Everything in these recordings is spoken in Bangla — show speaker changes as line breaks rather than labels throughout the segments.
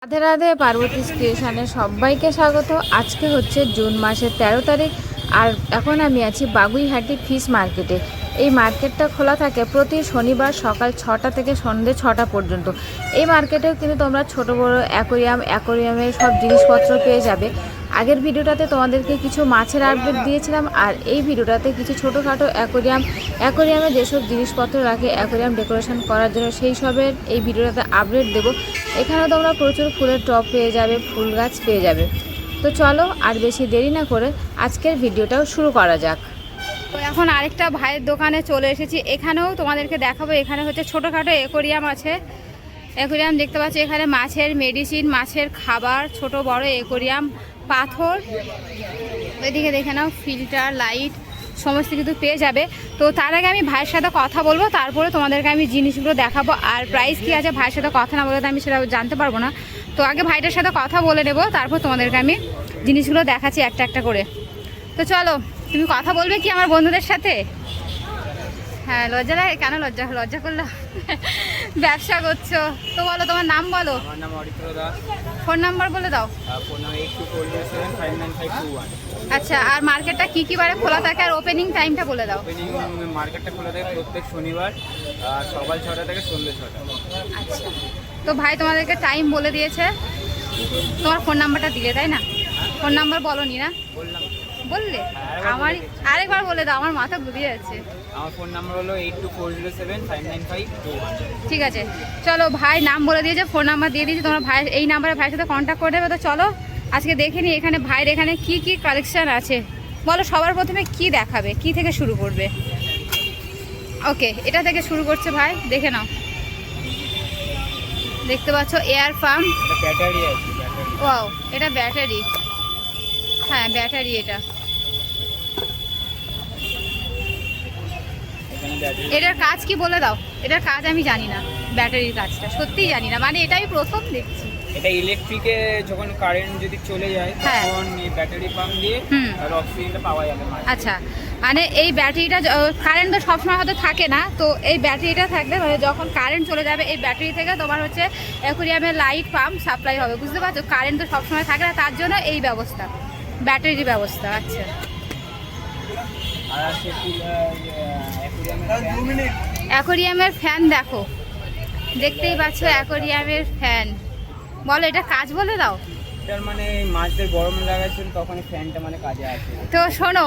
রাধে রাধে পার্বতী স্টেশনে সবাইকে স্বাগত। আজকে হচ্ছে জুন মাসের 13 তারিখ আর এখন আমি আছি বাগুইহাটি ফিশ মার্কেটে। এই মার্কেটটা খোলা থাকে প্রতি শনিবার সকাল 6টা থেকে সন্ধ্যে 6টা পর্যন্ত। এই মার্কেটেও কিন্তু তোমরা ছোট বড় অ্যাকোরিয়ামের সব জিনিসপত্র পেয়ে যাবে। আগের ভিডিওটাতে তোমাদেরকে কিছু মাছের আপডেট দিয়েছিলাম আর এই ভিডিওটাতে কিছু ছোটোখাটো অ্যাকোরিয়ামে যেসব জিনিসপত্র রাখে অ্যাকোরিয়াম ডেকোরেশন করার জন্য সেই সবের এই ভিডিওটাতে আপডেট দেবো। এখানে তোমরা প্রচুর ফুলের টব পেয়ে যাবে, ফুল গাছ পেয়ে যাবে। তো চলো আর বেশি দেরি না করে আজকের ভিডিওটাও শুরু করা যাক। তো এখন আরেকটা ভাইয়ের দোকানে চলে এসেছি। এখানেও তোমাদেরকে দেখাবো। এখানে হচ্ছে ছোটোখাটো অ্যাকোরিয়াম আছে। অ্যাকোরিয়াম দেখতে পাচ্ছি এখানে মাছের মেডিসিন, মাছের খাবার, ছোট বড় অ্যাকোরিয়াম, পাথর, এদিকে দেখে নাও ফিল্টার, লাইট সমস্ত কিছু পেয়ে যাবে। তো তার আগে আমি ভাইয়ের সাথে কথা বলবো, তারপরে তোমাদেরকে আমি জিনিসগুলো দেখাবো। আর প্রাইস কী আছে ভাইয়ের সাথে কথা না বলে তো আমি সেটা জানতে পারবো না। তো আগে ভাইটার সাথে কথা বলে নেবো, তারপর তোমাদেরকে আমি জিনিসগুলো দেখাচ্ছি একটা একটা করে। তো চলো, তুমি কথা বলবে কি আমার বন্ধুদের সাথে? হ্যাঁ, লজ্জা লাগে কেন? লজ্জা করলো? ব্যবসা করছো তো বলো, তোমার নাম বলো।
আমার নাম অরিত্র দাস।
ফোন নাম্বার বলে দাও।
Phone number 8247599521।
আচ্ছা, আর মার্কেটটা কি কি বারে খোলা থাকে আর ওপেনিং টাইমটা বলে দাও।
ওপেনিং মার্কেটটা খোলা থাকে প্রত্যেক শনিবার সকাল 6টা থেকে সন্ধ্যে 6টা।
আচ্ছা, তো ভাই তোমাদেরকে টাইম বলে দিয়েছে। তোমার ফোন নাম্বারটা দিলে তাই না? ফোন নাম্বার বলো নি না?
বললাম।
বললে আমার আরেকবার বলে দাও, আমার মাথা ঘুরিয়ে যাচ্ছে।
আমার ফোন নাম্বার হলো 8240759521।
ঠিক আছে, চলো ভাই নাম বলে দিয়েছে, ফোন নাম্বার দিয়ে দিয়েছে, তোমরা ভাই এই নাম্বারে ভাইয়ের সাথে কন্ট্যাক্ট করে দেবে। তো চলো আজকে দেখে নিই এখানে ভাইয়ের এখানে কি কি কালেকশন আছে। বলো সবার প্রথমে কি দেখাবে, কি থেকে শুরু করবে? ওকে, এটা থেকে শুরু করছে ভাই, দেখে নাও। দেখতে পাচ্ছ এয়ার পাম্প।
ব্যাটারি আছে, ব্যাটারি।
ওয়াও, এটা ব্যাটারি। হ্যাঁ, ব্যাটারি। এটা
এখানে ব্যাটারি।
এটার কাজ কি বলে দাও। এটার কাজ আমি জানি না, ব্যাটারির কাজটা সত্যিই জানি না, মানে এটাই প্রথম দেখছি।
এটা ইলেকট্রিকে যখন কারেন্ট যদি চলে যায়
হ্যাঁ,
তখন এই ব্যাটারি পাম্প দিয়ে আর অক্সিজেনটা পাওয়া যাবে।
আচ্ছা, মানে এই ব্যাটারিটা কারেন্ট তো সবসময় হয়তো থাকে না, তো এই ব্যাটারিটা থাকলে মানে যখন কারেন্ট চলে যাবে এই ব্যাটারি থেকে তোমার হচ্ছে অ্যাকোরিয়ামের লাইট পাম্প সাপ্লাই হবে, বুঝতে পারছো? কারেন্ট তো সবসময় থাকে না, তার জন্য এই ব্যবস্থা, ব্যাটারির ব্যবস্থা। আচ্ছা,
আর আছে
অ্যাকোরিয়ামের ফ্যান দেখো, দেখতেই পাচ্ছ অ্যাকোরিয়ামের ফ্যান। বলো এটা কাজ বলে দাও।
এটার মানে মাছদের গরম লাগাচ্ছেন তখন ফ্যানটা মানে কাজে আসে।
তো শোনো,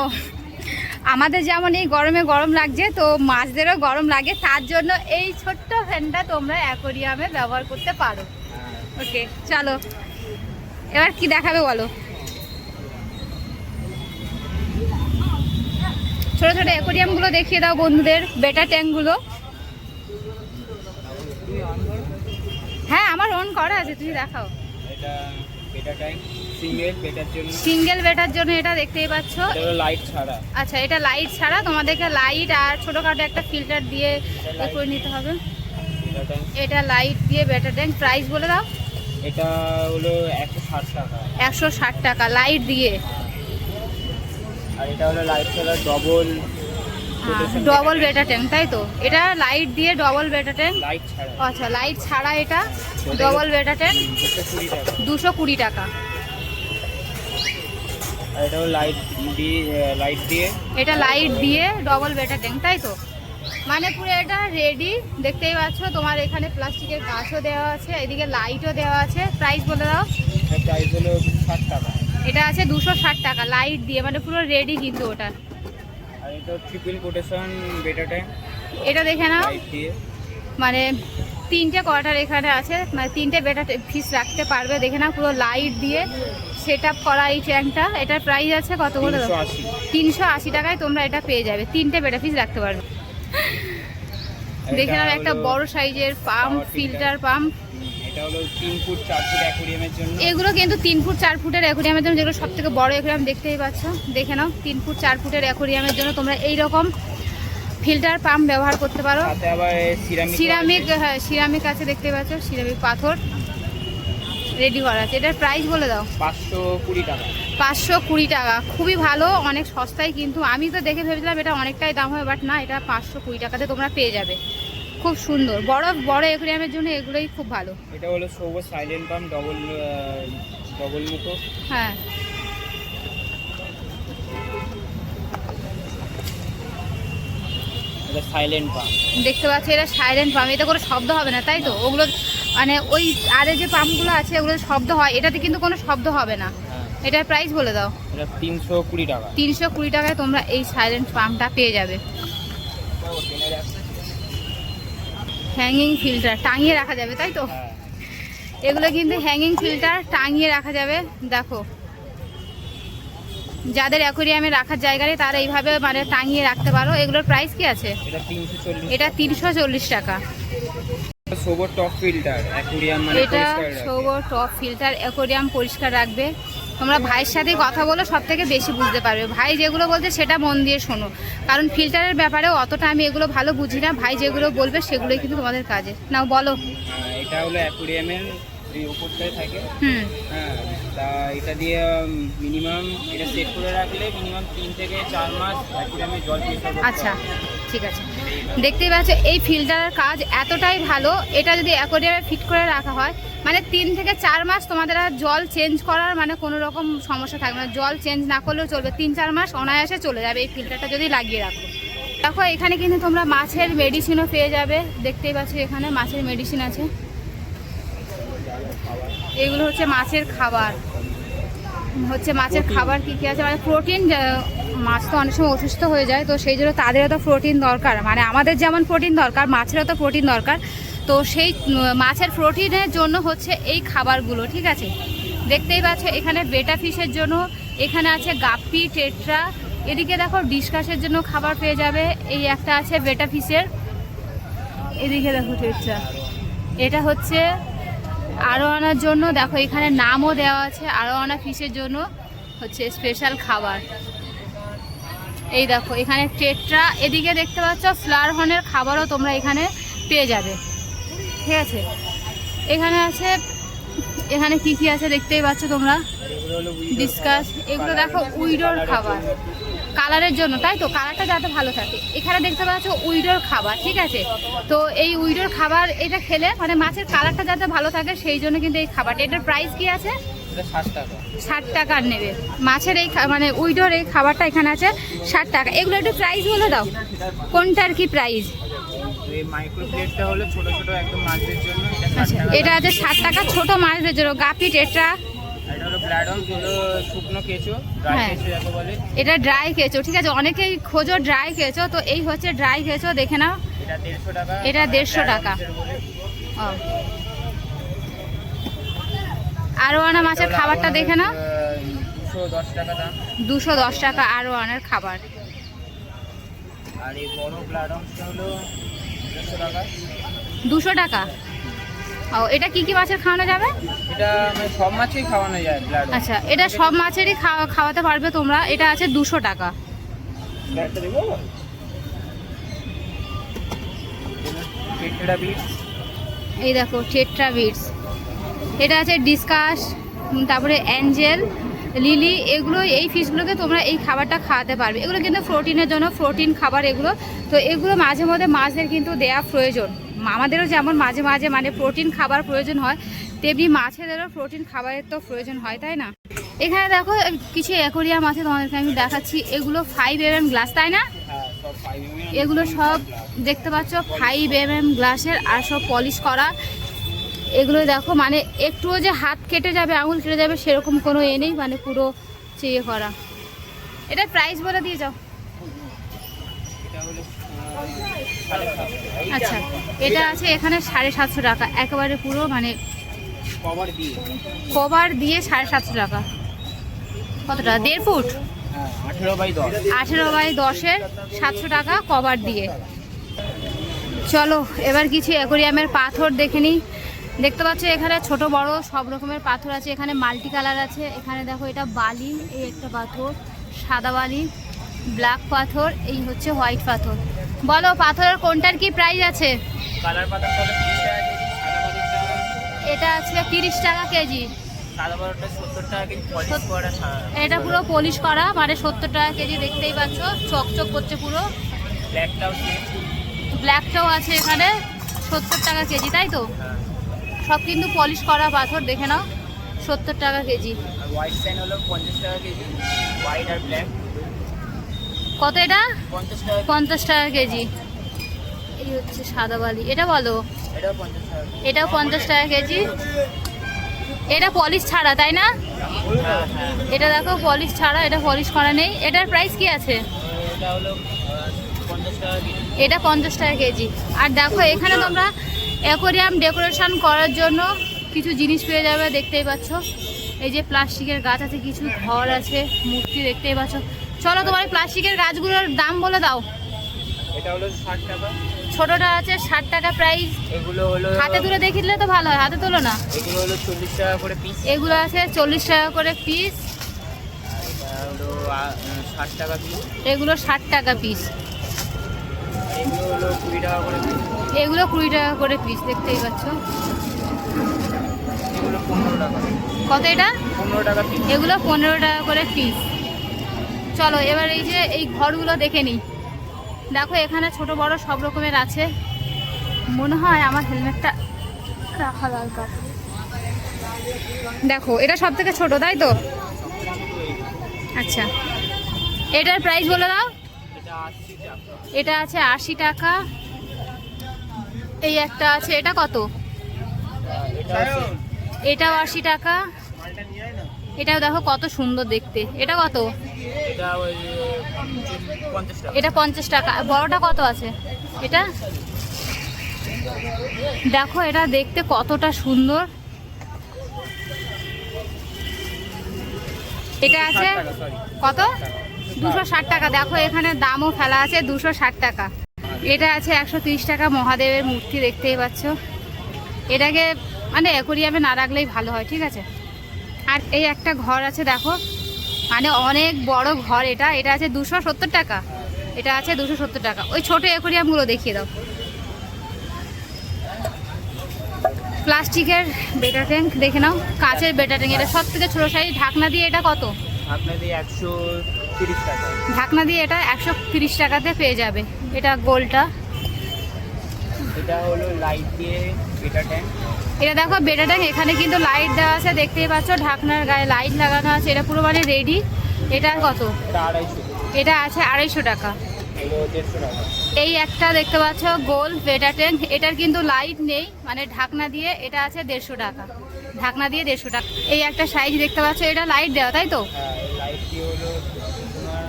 আমাদের যেমন এই গরমে গরম লাগছে, তো মাছদেরও গরম লাগে, তার জন্য এই ছোট্ট ফ্যানটা তোমরা অ্যাকোরিয়ামে ব্যবহার করতে পারো। ওকে, চলো এবার কি দেখাবে বলো। ছোট ছোট অ্যাকোরিয়ামগুলো দেখিয়ে দাও বন্ধুদের, বেটা ট্যাঙ্কগুলো। হ্যাঁ, আমার অন করা আছে, তুমি দেখাও।
এটা বেটা ট্যাঙ্ক, সিঙ্গেল বেটার জন্য।
সিঙ্গেল বেটার জন্য এটা দেখতেই পাচ্ছ।
এটা হলো লাইট ছাড়া।
আচ্ছা, এটা লাইট ছাড়া, তোমাদেরকে লাইট আর ছোটখাটো একটা ফিল্টার দিয়ে করে নিতে হবে। এটা লাইট দিয়ে বেটার ট্যাঙ্ক। প্রাইস বলে দাও।
এটা হলো 160 টাকা।
160 টাকা লাইট দিয়ে।
আর এটা হলো লাইট ছাড়া ডবল
বেটা ট্যাঙ্ক, তাই তো? এটা লাইট দিয়ে ডবল বেটা ট্যাঙ্ক।
লাইট ছাড়া।
আচ্ছা, লাইট ছাড়া এটা ডবল বেটা ট্যাঙ্ক 220 টাকা।
আর এটা হলো লাইট দিয়ে।
এটা লাইট দিয়ে ডবল বেটা ট্যাঙ্ক, তাই তো? মানে পুরো এটা রেডি, দেখতেই পাচ্ছ। তোমার এখানে প্লাস্টিকের গাছও দেওয়া আছে, এদিকে লাইটও দেওয়া আছে। প্রাইস বলে দাও।
প্রাইস হলো 60 টাকা।
এটা আছে 260 টাকা লাইট দিয়ে, মানে পুরো রেডি কিন্তু ওটা।
আর এটা ট্রিপল কোটেশন বেটা ট্যাঙ্ক।
এটা দেখে নাও,
লাইট দিয়ে।
মানে 3টে কোয়ার্টার এখানে আছে, মানে 3টে বেটা ফিস রাখতে পারবে। দেখে নাও পুরো লাইট দিয়ে সেট আপ করা এই ট্যাঙ্কটা। এটার প্রাইস আছে কত বলে দাও? 380 টাকায় তোমরা এটা পেয়ে যাবে, 3টে বেটা ফিস রাখতে পারবে। দেখে নাও একটা বড় সাইজের পাম্প, ফিল্টার পাম্প।
এটা হলো 3 ফুট 4 ফুট অ্যাকোরিয়ামের জন্য।
এগুলো কিন্তু 3 ফুট 4 ফুটের অ্যাকোরিয়ামের জন্য, যেগুলো সবথেকে বড় অ্যাকোরিয়াম দেখতেই পাচ্ছ। দেখে নাও 3 ফুট 4 ফুটের অ্যাকোরিয়ামের জন্য তোমরা এই রকম ফিল্টার পাম্প ব্যবহার করতে পারো।
সাথে আবার
সিরামিক, হ্যাঁ সিরামিক আছে, দেখতেই পাচ্ছ সিরামিক পাথর রেডি করা আছে। এটার প্রাইস বলে দাও।
520 টাকা।
520 টাকা, খুবই ভালো, অনেক সস্তায়। কিন্তু আমি তো দেখে ভেবেছিলাম এটা অনেকটাই দাম হবে, বাট না, এটা 520 টাকাতে তোমরা পেয়ে যাবে।
খুব সুন্দর, বড় বড় অ্যাকোয়ারিয়ামের জন্য এগুলোই খুব ভালো।
এটা হলো সবুজ সাইলেন্ট পাম্প, ডবল মুখো।
হ্যাঁ,
এটা সাইলেন্ট পাম্প।
দেখতে পাচ্ছি এটা সাইলেন্ট পাম্প, এটা কোনো শব্দ হবে না তাই তো? ওগুলো মানে ওই আরে যে পাম্পগুলো আছে ওগুলো শব্দ হয়, এটাতে কিন্তু কোনো শব্দ হবে না।
হ্যাঁ,
এটার প্রাইস বলে দাও।
এটা 320 টাকা।
320 টাকায় তোমরা এই সাইলেন্ট পাম্পটা পেয়ে যাবে। হ্যাঙ্গিং ফিল্টার টাঙিয়ে রাখা যাবে তাই তো?
হ্যাঁ,
এগুলো কিন্তু হ্যাঙ্গিং ফিল্টার টাঙিয়ে রাখা যাবে। দেখো, যাদের অ্যাকোয়ারিয়ামে রাখার জায়গা নেই তারা এইভাবে মানে টাঙিয়ে রাখতে পারো। এগুলোর প্রাইস কি আছে?
এটা 340।
এটা 340 টাকা।
সোবর টপ ফিল্টার অ্যাকোয়ারিয়াম, মানে
এটা
পরিষ্কার রাখে।
সোবর টপ ফিল্টার অ্যাকোয়ারিয়াম পরিষ্কার রাখবে। তোমরা ভাইয়ের সাথে কথা বলো, সব থেকে বেশি বুঝতে পারবে। ভাই যেগুলো বলছে সেটা মন দিয়ে শোনো, কারণ ফিল্টারের ব্যাপারেও অতটা আমি এগুলো ভালো বুঝি না। ভাই যেগুলো বলবে সেগুলোই কিন্তু তোমাদের কাজে। নাও বলো।
এটা হলো অ্যাকোয়ারিয়ামের এই উপরটায় থাকে।
হুম,
হ্যাঁ, তা এটা দিয়ে মিনিমাম এটা সেট করে রাখলে মিনিমাম 3 থেকে 4 মাস অ্যাকোয়ারিয়ামে জল পরিষ্কার করতে
আচ্ছা
হবে।
ঠিক আছে। দেখতেই পাচ্ছ এই ফিল্টারের কাজ এতটাই ভালো। এটা যদি অ্যাকোয়ারিয়ামে ফিট করে রাখা হয় মানে 3 থেকে 4 মাস তোমাদের আর জল চেঞ্জ করার মানে কোনো রকম সমস্যা থাকবে না। জল চেঞ্জ না করলেও চলবে, 3-4 মাস অনায়াসে চলে যাবে এই ফিল্টারটা যদি লাগিয়ে রাখো। দেখো এখানে কিন্তু তোমরা মাছের মেডিসিনও পেয়ে যাবে। দেখতেই পাচ্ছ এখানে মাছের মেডিসিন আছে। এগুলো হচ্ছে মাছের খাবার, মাছের খাবার কি কি আছে মানে প্রোটিন। মাছ তো অনেক সময় অসুস্থ হয়ে যায়, তো সেই জন্য তাদেরও তো প্রোটিন দরকার, মানে আমাদের যেমন প্রোটিন দরকার মাছেরও তো প্রোটিন দরকার। তো সেই মাছের প্রোটিনের জন্য হচ্ছে এই খাবারগুলো, ঠিক আছে? দেখতেই পাচ্ছ এখানে বেটা ফিশের জন্য এখানে আছে গাপ্পি, টেট্রা। এদিকে দেখো ডিসকাসের জন্য খাবার পেয়ে যাবে। এই একটা আছে বেটা ফিশের, এদিকে দেখো টেট্রা। এটা হচ্ছে আরও আনার জন্য, দেখো এখানে নামও দেওয়া আছে। আরও আনা ফিশের জন্য হচ্ছে স্পেশাল খাবার। এই দেখো এখানে টেট্রা। এদিকে দেখতে পাচ্ছ ফ্লাওয়ার হর্নের খাবারও তোমরা এখানে পেয়ে যাবে, ঠিক আছে? এখানে আছে, এখানে কি কি আছে দেখতেই পাচ্ছ তোমরা। ডিসকাস, এগুলো দেখো উইডোর খাবার, কালারের জন্য তাই তো? কালারটা যাতে ভালো থাকে। এখানে দেখতে পাচ্ছ উইডোর খাবার, ঠিক আছে? তো এই উইডোর খাবার এটা খেলে মানে মাছের কালারটা যাতে ভালো থাকে সেই জন্য কিন্তু এই খাবারটা। এটার প্রাইস কি আছে? 60 টাকার নেবে। মাছের এই মানে উইডোর এই খাবারটা এখানে আছে 60 টাকা। এগুলো একটু প্রাইস বলে দাও, কোনটার কি প্রাইস?
এই মাইক্রো প্লেটটা হলো ছোট ছোট একদম মাছদের জন্য,
আচ্ছা, এটা আছে 60 টাকা ছোট মাছদের জন্য। Guppy, tetra.
এটা হলো ব্লাডন, হলো শুকনো কেঁচো, ড্রাই
হ্যাঁ,
কেঁচো যাকে বলে।
এটা ড্রাই কেঁচো, ঠিক আছে? অনেকেই খোঁজো ড্রাই কেঁচো, তো এই হচ্ছে ড্রাই কেঁচো, দেখে নাও।
এটা 150 টাকা।
এটা 150 টাকা। ও, আরও আনা মাছের খাবারটা দেখে নাও,
210 টাকা দাম।
210 টাকা আরও আনার খাবার।
আর এই বড় ব্লাডনটা হলো 200 টাকা।
200 টাকা। ও, এটা কি কি মাছের খাওয়ানো যাবে?
এটা মানে সব মাছই খাওয়ানো যায় ব্লাডন।
আচ্ছা, এটা সব মাছেরই খাওয়াতে পারবে তোমরা। এটা আছে 200 টাকা।
ব্লাডটা দেবো। Tetra bits.
এই দেখো টেট্রা বিটস। এটা আছে ডিসকাস, তারপরে অ্যাঞ্জেল, লিলি। এগুলো এই ফিশগুলোকে তোমরা এই খাবারটা খাওয়াতে পারবে। এগুলো কিন্তু প্রোটিনের জন্য প্রোটিন খাবার এগুলো। তো এগুলো মাঝে মধ্যে মাছদের কিন্তু দেয়া প্রয়োজন। আমাদেরও যেমন মাঝে মাঝে মানে প্রোটিন খাবার প্রয়োজন হয়, তেমনি মাছেদেরও প্রোটিন খাবারের তো প্রয়োজন হয়, তাই না? এখানে দেখো কিছু অ্যাকোয়ারিয়াম আছে, তোমাদেরকে আমি দেখাচ্ছি। এগুলো 5mm গ্লাস, তাই না?
হ্যাঁ, সব 5mm।
এগুলো সব দেখতে পাচ্ছ 5mm গ্লাসের, আর সব পলিশ করা। এগুলো দেখো মানে একটুও যে হাত কেটে যাবে, আঙুল কেটে যাবে সেরকম কোনো এ নেই, মানে পুরো চেয়ে করা। এটার প্রাইস বলে দিয়ে যাও। আচ্ছা, এটা আছে এখানে 750 টাকা, একেবারে পুরো মানে কভার দিয়ে 750 টাকা। কতটা? 1.5 ফুট?
হ্যাঁ, 18x10।
18x10-এর 700 টাকা কভার দিয়ে। চলো এবার কিছু অ্যাকোয়ারিয়ামের পাথর দেখে নিই। দেখতে পাচ্ছ এখানে ছোট বড় সব রকমের পাথর আছে। এখানে মাল্টি কালার আছে। এখানে দেখো এটা বালি, এই একটা পাথর সাদা বালি, ব্ল্যাক পাথর, এই হচ্ছে হোয়াইট পাথর। বলো পাথরের কোনটার কি প্রাইস আছে?
কালার পাথরটা হলো 30 টাকা কেজি, সাদা পাথরটা
এটা আছে 30 টাকা কেজি।
সাদা পাথরটা 70 টাকা কেজি, পলিশ করা।
এটা পুরো পলিশ করা মানে 70 টাকা কেজি। দেখতেই পাচ্ছ চকচক করছে পুরো।
ব্ল্যাকটাও সেম।
ব্ল্যাকটাও আছে এখানে 70 টাকা কেজি, তাই তো?
হ্যাঁ।
সব কিন্তু পলিশ করা পাথর, দেখে নাও, 70 টাকা কেজি।
আর হোয়াইট স্যান্ড হলো 50 টাকা কেজি, হোয়াইট আর ব্ল্যাক।
কত এটা?
50 টাকা।
50 টাকা কেজি। এই হচ্ছে সাদা বালি, এটা বলো।
এটাও 50 টাকা।
এটাও 50 টাকা কেজি। এটা পলিশ ছাড়া, তাই না?
হ্যাঁ হ্যাঁ।
এটা দেখো পলিশ ছাড়া, এটা পলিশ করা নেই। এটার প্রাইস কি আছে?
এটা হলো 50 টাকা কেজি।
এটা 50 টাকা কেজি। আর দেখো এখানে তোমরা অ্যাকোরিয়াম ডেকোরেশন করার জন্য কিছু জিনিস পেয়ে যাবে, দেখতেই পাচ্ছ। এই যে প্লাস্টিকের গাছ আছে, কিছু ঘর আছে, মূর্তি দেখতেই পাচ্ছ। চলো তোমার প্লাস্টিকের গাছগুলোর দাম বলে দাও।
এটা হলো 60 টাকা।
ছোটটা আছে 60 টাকা প্রাইস।
এগুলো হলো
হাতে তুলে দেখিলে তো ভালো হয়, হাতে তোলো না।
এগুলো হলো 40 টাকা করে পিস।
এগুলো আছে 40 টাকা করে পিস।
এটা হলো 60 টাকা পিস।
এগুলো 60 টাকা পিস।
এগুলো হলো 20 টাকা করে পিস।
এগুলো 20 টাকা করে পিস, দেখতেই পাচ্ছ।
এগুলো 15 টাকা।
কত এটা?
15 টাকা পিস।
এগুলো 15 টাকা করে পিস। চলো এবার এই যে এই ঘরগুলো দেখে নিই। দেখো এখানে ছোট বড় সব রকমের আছে। মনে হয় আমার হেলমেটটা রাখা দরকার। দেখো এটা সব থেকে ছোট, তাই তো? আচ্ছা, এটার প্রাইস বলে দাও।
এটা 80 টাকা।
এটা আছে 80 টাকা। এই একটা আছে, এটা কত?
এটা আছে
এটাও 80 টাকা। এটাও দেখো কত সুন্দর দেখতে। এটা কত?
এটা ওই 50 টাকা।
এটা 50 টাকা। বড়টা কত আছে? এটা দেখো, এটা দেখতে কতটা সুন্দর। এটা আছে
60 টাকা, সরি।
কত? 260 টাকা। দেখো এখানে দামও ফেলা আছে, 260 টাকা। এটা আছে 130 টাকা। মহাদেবের মূর্তি দেখতেই পাচ্ছ। এটাকে মানে অ্যাকোরিয়ামে না রাখলেই ভালো হয়, ঠিক আছে। আর এই একটা ঘর আছে, দেখো মানে অনেক বড় ঘর। এটা এটা আছে 270 টাকা। এটা আছে 270 টাকা। ওই ছোট অ্যাকোরিয়ামগুলো দেখিয়ে দাও। প্লাস্টিকের বেটা ট্যাঙ্ক দেখে নাও, কাচের বেটা ট্যাঙ্ক। এটা সব থেকে ছোটো সাইজ। ঢাকনা দিয়ে এটা কত?
ঢাকনা দিয়ে 130 টাকা।
ঢাকনা দিয়ে এটা 130 টাকাতে পেয়ে যাবে। এটা গোলটা।
এটা হলো লাইট দিয়ে বেটা ট্যাঙ্ক।
এটা দেখো বেটা ট্যাঙ্ক। এখানে কিন্তু লাইট দেওয়া আছে, দেখতেই পাচ্ছ। ঢাকনার গায়ে লাইট লাগানো আছে। এটা পুরো মানে রেডি। এটা কত?
এটা 250।
এটা আছে 250 টাকা।
এগুলো 150 টাকা।
এই একটা দেখতে পাচ্ছ গোল বেটা ট্যাঙ্ক। এটার কিন্তু লাইট নেই, মানে ঢাকনা দিয়ে। এটা আছে 150 টাকা। ঢাকনা দিয়ে 150 টাকা। এই একটা সাইজ দেখতে পাচ্ছ, এটা লাইট দেওয়া, তাই তো?
হ্যাঁ, এই লাইট দিয়ে হলো তোমার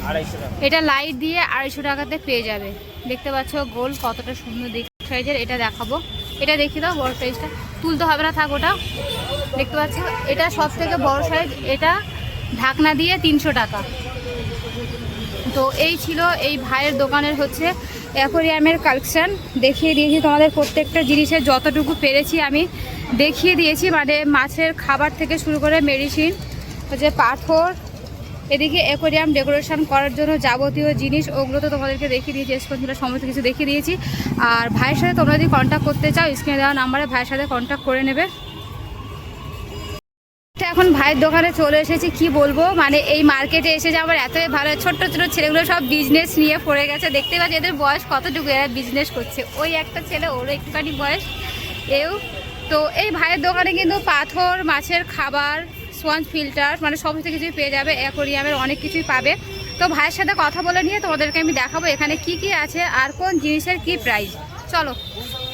250 টাকা।
এটা লাইট দিয়ে 250 টাকাতে পেয়ে যাবে। দেখতে পাচ্ছ গোল কতটা সুন্দর দেখ সাইজের। এটা দেখাবো, এটা দেখিয়ে দাও বড় সাইজটা। তুলতে হবে না, থাক ওটা। দেখতে পাচ্ছ এটা সব থেকে বড় সাইজ। এটা ঢাকনা দিয়ে 300 টাকা। তো এই ছিল এই ভাইয়ের দোকানের হচ্ছে অ্যাকোরিয়ামের কালেকশান। দেখিয়ে দিয়েছি তোমাদের প্রত্যেকটা জিনিসের যতটুকু পেরেছি আমি দেখিয়ে দিয়েছি। মানে মাছের খাবার থেকে শুরু করে মেডিসিন, হচ্ছে পাথর, এদিকে অ্যাকোরিয়াম ডেকোরেশন করার জন্য যাবতীয় জিনিস, ওগুলো তো তোমাদেরকে দেখিয়ে দিয়েছি। স্পঞ্জগুলো সমস্ত কিছু দেখিয়ে দিয়েছি। আর ভাইয়ের সাথে তোমরা যদি কন্ট্যাক্ট করতে চাও, স্ক্রিনে দেওয়া নাম্বারে ভাইয়ের সাথে কন্ট্যাক্ট করে নেবে। এখন ভাইয়ের দোকানে চলে এসেছি, কি বলবো, মানে এই মার্কেটে এসে যে আমার এতই ভালো। ছোট্ট ছোট ছেলেগুলো সব বিজনেস নিয়ে পড়ে গেছে, দেখতে পাচ্ছি এদের বয়স কতটুকু, এরা বিজনেস করছে। ওই একটা ছেলে, ওরও একটুখানি বয়স এও। তো এই ভাইয়ের দোকানে কিন্তু পাথর, মাছের খাবার, স্পঞ্জ, ফিল্টার, মানে সমস্ত কিছুই পেয়ে যাবে। অ্যাকোরিয়ামের অনেক কিছুই পাবে। তো ভাইয়ের সাথে কথা বলে নিয়ে তোমাদেরকে আমি দেখাবো এখানে কি কি আছে আর কোন জিনিসের কি প্রাইস। চলো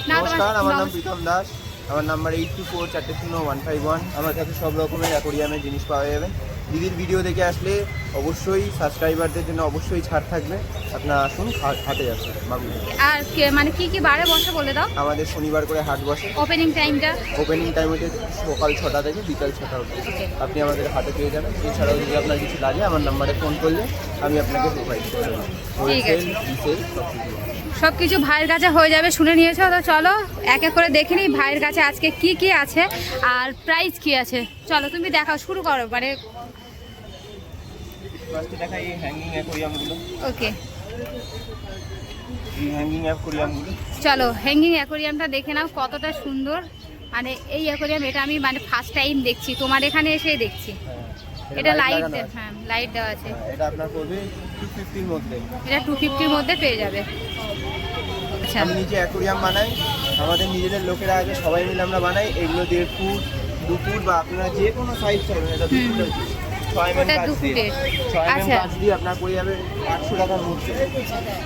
না।
নমস্কার, আমার নাম প্রীতম দাস। আমার নাম্বার 8244400151। আমার কাছে সব রকমের অ্যাকোরিয়ামের জিনিস পাওয়া যাবে। দিদির ভিডিও দেখে আসলে অবশ্যই সাবস্ক্রাইবারদের জন্য অবশ্যই ছাড় থাকবে। আপনারা আসুন, হাটে আসুন বাবুল।
আর মানে কি কি বারে বসে বলে দাও।
আমাদের শনিবার করে হাট বসে।
ওপেনিং টাইমটা?
ওপেনিং টাইম হচ্ছে সকাল 6টা থেকে বিকাল 6টা অবধি। আপনি আমাদের হাটে পেয়ে যাবেন। এছাড়াও যদি আপনার কিছু লাগে আমার নাম্বারে ফোন করলে আমি আপনাকে প্রোভাইড করে দেবো।
ঠিক আছে।
হোলসেল, রিসেল সব কিছু।
সব কিছু ভাইয়ের কাছে হয়ে যাবে, শুনে নিয়েছো তো। চলো এক এক করে দেখে নিই ভাইয়ের কাছে আজকে কি কি আছে আর প্রাইস কি আছে। চলো তুমি দেখাও, শুরু করো। মানে
ফার্স্টে দেখাই এই হ্যাঙ্গিং অ্যাকোরিয়ামগুলো।
ওকে,
এই হ্যাঙ্গিং অ্যাকোরিয়ামগুলো।
চলো হ্যাঙ্গিং অ্যাকোরিয়ামটা দেখে নাও কতটা সুন্দর। মানে এই অ্যাকোরিয়াম এটা আমি মানে ফার্স্ট টাইম দেখছি, তোমার এখানে এসেই দেখছি। এটা লাইট, হ্যাঁ লাইট দেওয়া আছে।
এটা আপনার পড়বে 250-র মধ্যে।
এটা 250-র মধ্যে পেয়ে যাবে। আচ্ছা।
আমি নিজে অ্যাকোরিয়াম বানাই, আমাদের নিজেদের লোকেরা আছে, সবাই মিলে আমরা বানাই। এগুলো 1.5 ফুট 2 ফুট বা আপনারা যে কোনো সাইজ চাইবেন, এটা 2 ফুট আছে, 6 mm
ওটা 2
কাঁচ দিয়ে,
ফুটের।
6 mm
আচ্ছা।
কাঁচ দিয়ে আপনার পড়ে যাবে 800 টাকার মধ্যে।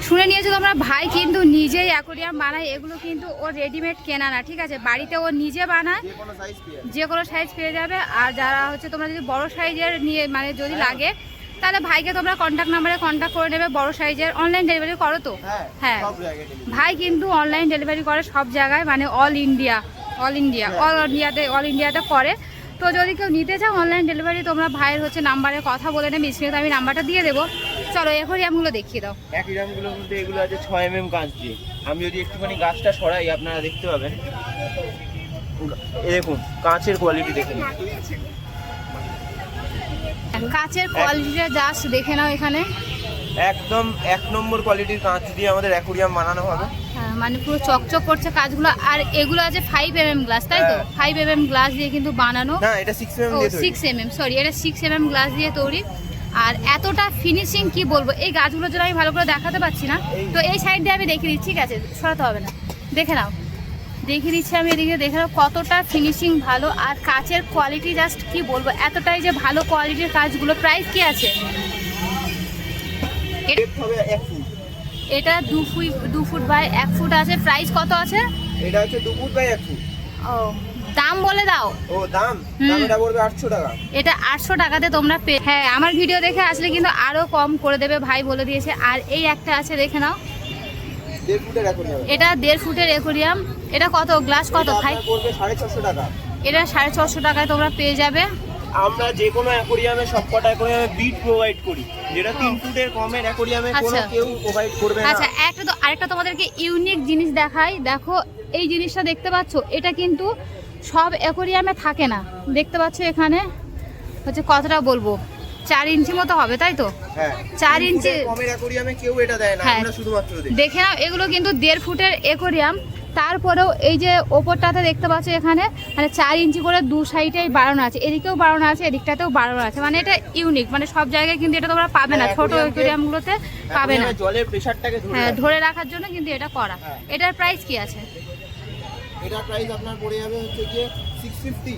শুনে নিয়েছো তোমরা, ভাই কিন্তু নিজেই অ্যাকোরিয়াম বানায়, এগুলো কিন্তু ও রেডিমেড কেনা না, ঠিক আছে, বাড়িতে ও নিজে বানায়,
যে কোনো সাইজ পেয়ে যাবেন।
যে কোনো সাইজ পেয়ে যাবে। আর যারা হচ্ছে তোমরা যদি বড় সাইজের নিয়ে মানে যদি লাগে, তাহলে ভাইকে তোমরা কন্ট্যাক্ট নাম্বারে কন্ট্যাক্ট করে নেবে। বড় সাইজের অনলাইন ডেলিভারি করো তো? হ্যাঁ,
সব জায়গায় delivery।
ভাই কিন্তু অনলাইন ডেলিভারি করে সব জায়গায়, মানে অল ইন্ডিয়াতে করে। তো যদি কেউ নিতে চাও অনলাইন ডেলিভারি, তোমরা ভাইয়ের হচ্ছে নাম্বারে কথা বলে নেবে, স্ক্রিনে আমি নাম্বারটা দিয়ে দেবো। চলো অ্যাকোরিয়ামগুলো দেখিয়ে দাও।
অ্যাকোরিয়ামগুলোর মধ্যে এগুলো আছে 6 mm কাঁচ দিয়ে। আমি যদি একটুখানি গাছটা সরাই আপনারা দেখতে পাবেন, এই দেখুন কাঁচের কোয়ালিটি দেখে নিন।
কাচের কোয়ালিটিটা জাস্ট দেখে নাও এখানে,
একদম 1 নম্বর কোয়ালিটির কাঁচ দিয়ে আমাদের অ্যাকোরিয়াম বানানো হবে।
মানে পুরো চকচক করছে কাজগুলো। আর এগুলো আছে 5 mm গ্লাস, তাই তো? 5 mm গ্লাস দিয়ে কিন্তু বানানো।
না, এটা 6 mm
ও
দিয়ে তৈরি।
6 mm, সরি, এটা 6 mm গ্লাস দিয়ে তৈরি। আর এতটা ফিনিশিং কি বলবো, এই গাছগুলোর জন্য আমি ভালো করে দেখাতে পারছি না, তো এই সাইড দিয়ে আমি দেখিয়ে দিচ্ছি, ঠিক আছে, সরাতে হবে না, দেখে নাও, দেখিয়ে দিচ্ছি আমি এদিকে, দেখে নাও কতটা ফিনিশিং ভালো। আর কাচের কোয়ালিটি জাস্ট কি বলবো, এতটাই যে ভালো কোয়ালিটির কাজগুলো। প্রাইস কি আছে?
ডেপথ হবে 1 ফুট।
এটা 2 ফুট বাই 1 ফুট আছে। প্রাইস কত আছে?
এটা হচ্ছে 2 ফুট বাই 1 ফুট।
ও, দাম বলে দাও।
ও দাম এটা পড়বে 800 টাকা।
এটা 800 টাকাতে তোমরা হ্যাঁ, আমার ভিডিও দেখে আসলে কিন্তু আরো কম করে দেবে, ভাই বলে দিয়েছে। আর এই একটা আছে, দেখে নাও,
1.5 ফুটের অ্যাকোরিয়াম।
এটা 1.5 ফুটের অ্যাকোরিয়াম। এটা কত গ্লাস কত ভাই?
এটা পড়বে 650 টাকা।
এটা 650 টাকায় তোমরা পেয়ে যাবে।
আমরা যে কোনো অ্যাকোরিয়ামে সবকটা অ্যাকোরিয়ামে বিট প্রোভাইড করি, যেটা 3 ফুটের কমের অ্যাকোরিয়ামে কোনো
আচ্ছা।
কেউ প্রোভাইড করবে না।
আচ্ছা, আরেকটা তোমাদেরকে ইউনিক জিনিস দেখাই। দেখো এই জিনিসটা দেখতে পাচ্ছ, এটা কিন্তু সব অ্যাকোরিয়ামে থাকে না। দেখতে পাচ্ছ এখানে হচ্ছে কতটা বলবো, 4 ইঞ্চি মতো হবে, তাই তো?
হ্যাঁ,
4 ইঞ্চি
কমের অ্যাকোরিয়ামে কেউ এটা দেয় না,
হ্যাঁ।
আমরা শুধুমাত্র দেই।
দেখে নাও, এগুলো কিন্তু 1.5 ফুটের অ্যাকোরিয়াম। তারপরেও এই যে ওপরটাতে দেখতে পাচ্ছ এখানে মানে 4 ইঞ্চি করে দু সাইডেই বাড়ানো আছে, এদিকেও বাড়ানো আছে, এদিকটাতেও বাড়ানো আছে। মানে এটা ইউনিক, মানে সব জায়গায় কিন্তু এটা তোমরা পাবে না, ছোট অ্যাকোরিয়ামগুলোতে পাবে না।
জলের প্রেসারটাকে
হ্যাঁ, ধরে রাখার জন্য কিন্তু এটা করা।
হ্যাঁ।
এটার প্রাইস কি আছে?
এটা প্রাইস আপনার পড়ে যাবে হচ্ছে গিয়ে 650।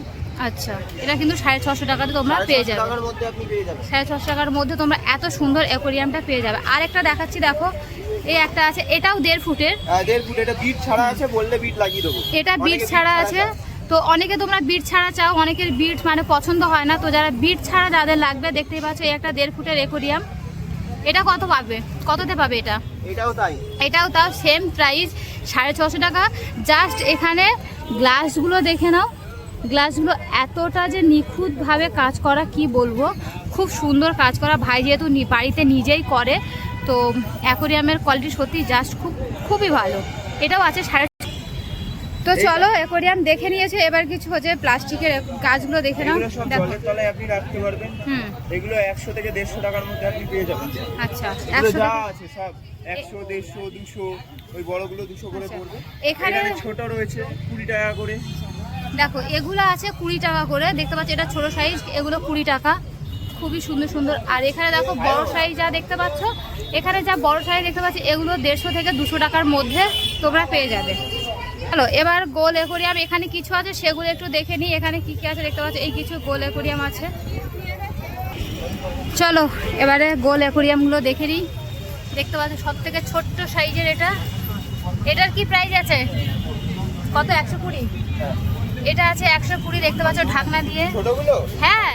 আচ্ছা, এটা কিন্তু 650 টাকাতে তোমরা পেয়ে
650
যাবে।
টাকার মধ্যে আপনি পেয়ে যাবেন।
650 টাকার মধ্যে তোমরা এত সুন্দর অ্যাকোরিয়ামটা পেয়ে যাবে। আরেকটা দেখাচ্ছি, দেখো এই একটা আছে, এটাও 1.5 ফুটের।
1.5 ফুট, এটা বিট ছাড়া আছে, বললে বিট লাগিয়ে দেবো।
এটা বিট ছাড়া আছে। তো অনেকে তোমরা বিট ছাড়া চাও, অনেকের বিট মানে পছন্দ হয় না, তো যারা বিট ছাড়া যাদের লাগবে, দেখতেই পাচ্ছ এই একটা 1.5 ফুটের অ্যাকোরিয়াম। এটা কত পাবে, কততে পাবে এটা?
এটাও তাই।
এটাও তাও সেম প্রাইস, 650 টাকা। জাস্ট এখানে গ্লাসগুলো দেখে নাও, গ্লাসগুলো এতটা যে নিখুঁতভাবে কাজ করা, কি বলবো, খুব সুন্দর কাজ করা। ভাই যেহেতু বাড়িতে নিজেই করে, তো অ্যাকোরিয়ামের কোয়ালিটি সত্যি জাস্ট খুবই ভালো। এটাও আছে 650। তো চলো অ্যাকোরিয়াম দেখে নিয়েছে, এবার কিছু হচ্ছে প্লাস্টিকের গাছগুলো দেখে নাও।
এগুলো সব
দেখো,
জলের তলায় আপনি রাখতে পারবেন।
হুম,
এগুলো 100 থেকে 150 টাকার মধ্যে আপনি পেয়ে যাবেন।
আচ্ছা,
এগুলো
100
যা
টাকা।
আছে সব 100, 150, 200, ওই বড়গুলো 200 করে
আচ্ছা।
পড়বে।
এখানে
ছোট রয়েছে 20 টাকা করে।
দেখো এগুলো আছে 20 টাকা করে, দেখতে পাচ্ছ এটা ছোট সাইজ, এগুলো 20 টাকা, খুবই সুন্দর সুন্দর। আর এখানে দেখো বড় সাইজ যা দেখতে পাচ্ছ, এখানে যা বড় সাইজ দেখতে পাচ্ছ, এগুলো 150 থেকে 200 টাকার মধ্যে তোমরা পেয়ে যাবে। চলো এবার গোল অ্যাকোরিয়াম এখানে কিছু আছে, সেগুলো একটু দেখে নিই। এখানে কি কি আছে দেখতে পাচ্ছ, এই কিছু গোল অ্যাকোরিয়াম আছে। চলো এবারে গোল অ্যাকোরিয়ামগুলো দেখে নিই। দেখতে পাচ্ছ সব থেকে ছোট্ট সাইজের এটা, এটার কি প্রাইস আছে? কত? 120। এটা আছে 120, দেখতে পাচ্ছ ঢাকনা দিয়ে।
ছোটগুলো
হ্যাঁ,